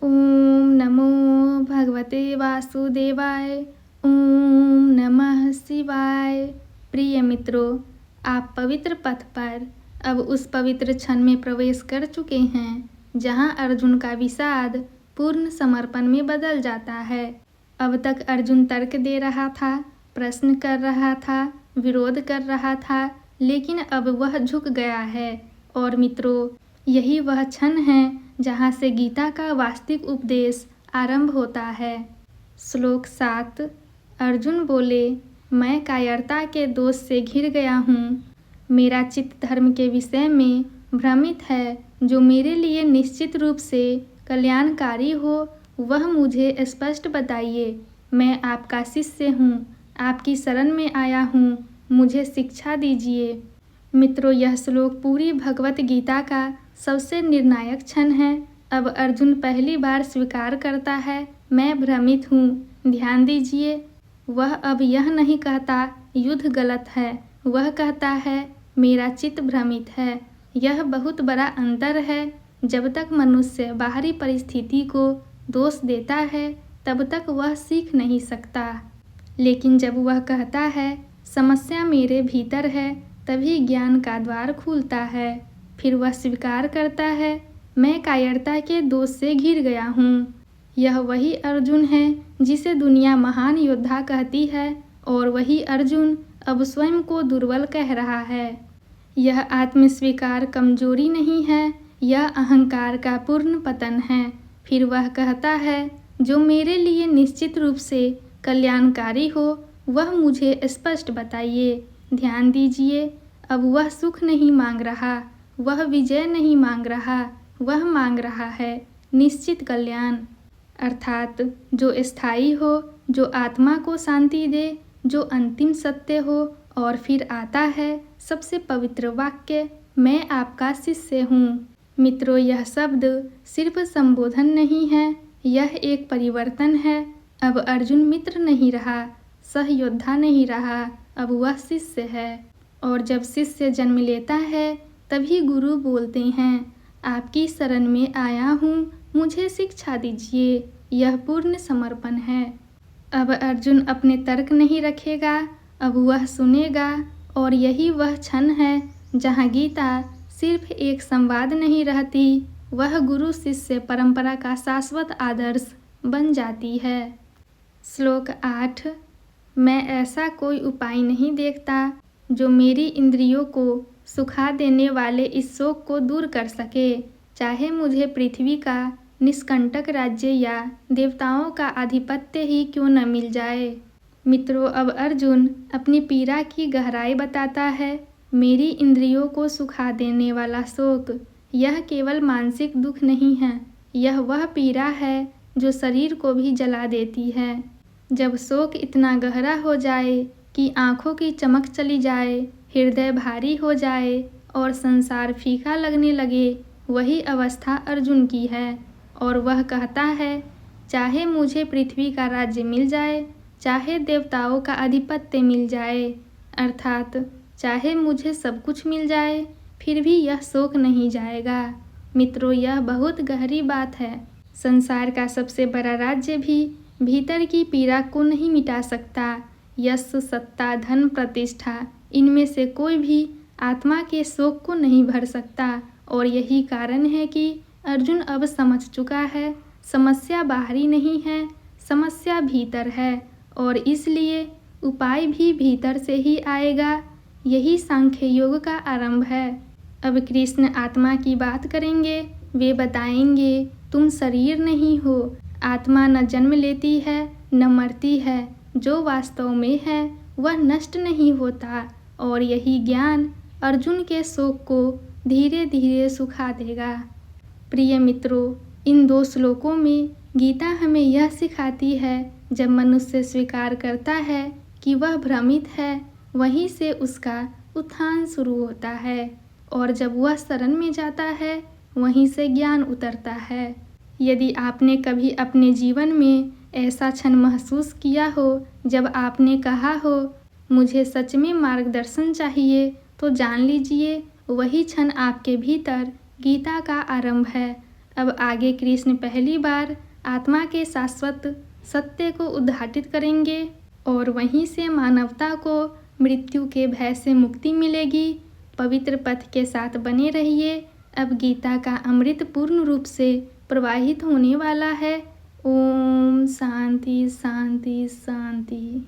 ओम नमो भगवते वासुदेवाय। ओम नमः शिवाय। प्रिय मित्रों, आप पवित्र पथ पर अब उस पवित्र क्षण में प्रवेश कर चुके हैं जहां अर्जुन का विषाद पूर्ण समर्पण में बदल जाता है। अब तक अर्जुन तर्क दे रहा था, प्रश्न कर रहा था, विरोध कर रहा था, लेकिन अब वह झुक गया है। और मित्रों, यही वह क्षण है जहाँ से गीता का वास्तविक उपदेश आरंभ होता है। श्लोक 7। अर्जुन बोले, मैं कायरता के दोष से घिर गया हूँ। मेरा चित्त धर्म के विषय में भ्रमित है। जो मेरे लिए निश्चित रूप से कल्याणकारी हो वह मुझे स्पष्ट बताइए। मैं आपका शिष्य हूँ, आपकी शरण में आया हूँ, मुझे शिक्षा दीजिए। मित्रों, यह श्लोक पूरी भगवत गीता का सबसे निर्णायक क्षण है। अब अर्जुन पहली बार स्वीकार करता है, मैं भ्रमित हूँ। ध्यान दीजिए, वह अब यह नहीं कहता युद्ध गलत है, वह कहता है मेरा चित्त भ्रमित है। यह बहुत बड़ा अंतर है। जब तक मनुष्य बाहरी परिस्थिति को दोष देता है तब तक वह सीख नहीं सकता, लेकिन जब वह कहता है समस्या मेरे भीतर है, तभी ज्ञान का द्वार खुलता है। फिर वह स्वीकार करता है, मैं कायरता के दोष से घिर गया हूँ। यह वही अर्जुन है जिसे दुनिया महान योद्धा कहती है, और वही अर्जुन अब स्वयं को दुर्बल कह रहा है। यह आत्मस्वीकार कमजोरी नहीं है, यह अहंकार का पूर्ण पतन है। फिर वह कहता है, जो मेरे लिए निश्चित रूप से कल्याणकारी हो वह मुझे स्पष्ट बताइए। ध्यान दीजिए, अब वह सुख नहीं मांग रहा, वह विजय नहीं मांग रहा, वह मांग रहा है निश्चित कल्याण, अर्थात जो स्थायी हो, जो आत्मा को शांति दे, जो अंतिम सत्य हो। और फिर आता है सबसे पवित्र वाक्य, मैं आपका शिष्य हूँ। मित्रों, यह शब्द सिर्फ संबोधन नहीं है, यह एक परिवर्तन है। अब अर्जुन मित्र नहीं रहा, सहयोद्धा नहीं रहा, अब वह शिष्य है। और जब शिष्य जन्म लेता है तभी गुरु बोलते हैं, आपकी शरण में आया हूँ, मुझे शिक्षा दीजिए। यह पूर्ण समर्पण है। अब अर्जुन अपने तर्क नहीं रखेगा, अब वह सुनेगा। और यही वह क्षण है जहाँ गीता सिर्फ एक संवाद नहीं रहती, वह गुरु शिष्य परंपरा का शाश्वत आदर्श बन जाती है। श्लोक 8। मैं ऐसा कोई उपाय नहीं देखता जो मेरी इंद्रियों को सुखा देने वाले इस शोक को दूर कर सके, चाहे मुझे पृथ्वी का निष्कंटक राज्य या देवताओं का आधिपत्य ही क्यों न मिल जाए। मित्रों, अब अर्जुन अपनी पीड़ा की गहराई बताता है। मेरी इंद्रियों को सुखा देने वाला शोक यह केवल मानसिक दुख नहीं है, यह वह पीड़ा है जो शरीर को भी जला देती है। जब शोक इतना गहरा हो जाए कि आँखों की चमक चली जाए, हृदय भारी हो जाए और संसार फीका लगने लगे, वही अवस्था अर्जुन की है। और वह कहता है, चाहे मुझे पृथ्वी का राज्य मिल जाए, चाहे देवताओं का आधिपत्य मिल जाए, अर्थात चाहे मुझे सब कुछ मिल जाए, फिर भी यह शोक नहीं जाएगा। मित्रों, यह बहुत गहरी बात है। संसार का सबसे बड़ा राज्य भी भीतर की पीड़ा को नहीं मिटा सकता। यश, सत्ता, धन, प्रतिष्ठा, इनमें से कोई भी आत्मा के शोक को नहीं भर सकता। और यही कारण है कि अर्जुन अब समझ चुका है, समस्या बाहरी नहीं है, समस्या भीतर है, और इसलिए उपाय भी भीतर से ही आएगा। यही सांख्य योग का आरंभ है। अब कृष्ण आत्मा की बात करेंगे। वे बताएंगे, तुम शरीर नहीं हो, आत्मा न जन्म लेती है न मरती है, जो वास्तव में है वह नष्ट नहीं होता। और यही ज्ञान अर्जुन के शोक को धीरे धीरे सुखा देगा। प्रिय मित्रों, इन दो श्लोकों में गीता हमें यह सिखाती है, जब मनुष्य स्वीकार करता है कि वह भ्रमित है, वहीं से उसका उत्थान शुरू होता है। और जब वह शरण में जाता है, वहीं से ज्ञान उतरता है। यदि आपने कभी अपने जीवन में ऐसा क्षण महसूस किया हो जब आपने कहा हो, मुझे सच में मार्गदर्शन चाहिए, तो जान लीजिए वही क्षण आपके भीतर गीता का आरंभ है। अब आगे कृष्ण पहली बार आत्मा के शाश्वत सत्य को उद्घाटित करेंगे और वहीं से मानवता को मृत्यु के भय से मुक्ति मिलेगी। पवित्र पथ के साथ बने रहिए। अब गीता का अमृत पूर्ण रूप से प्रवाहित होने वाला है। ओम शांति शांति शांति।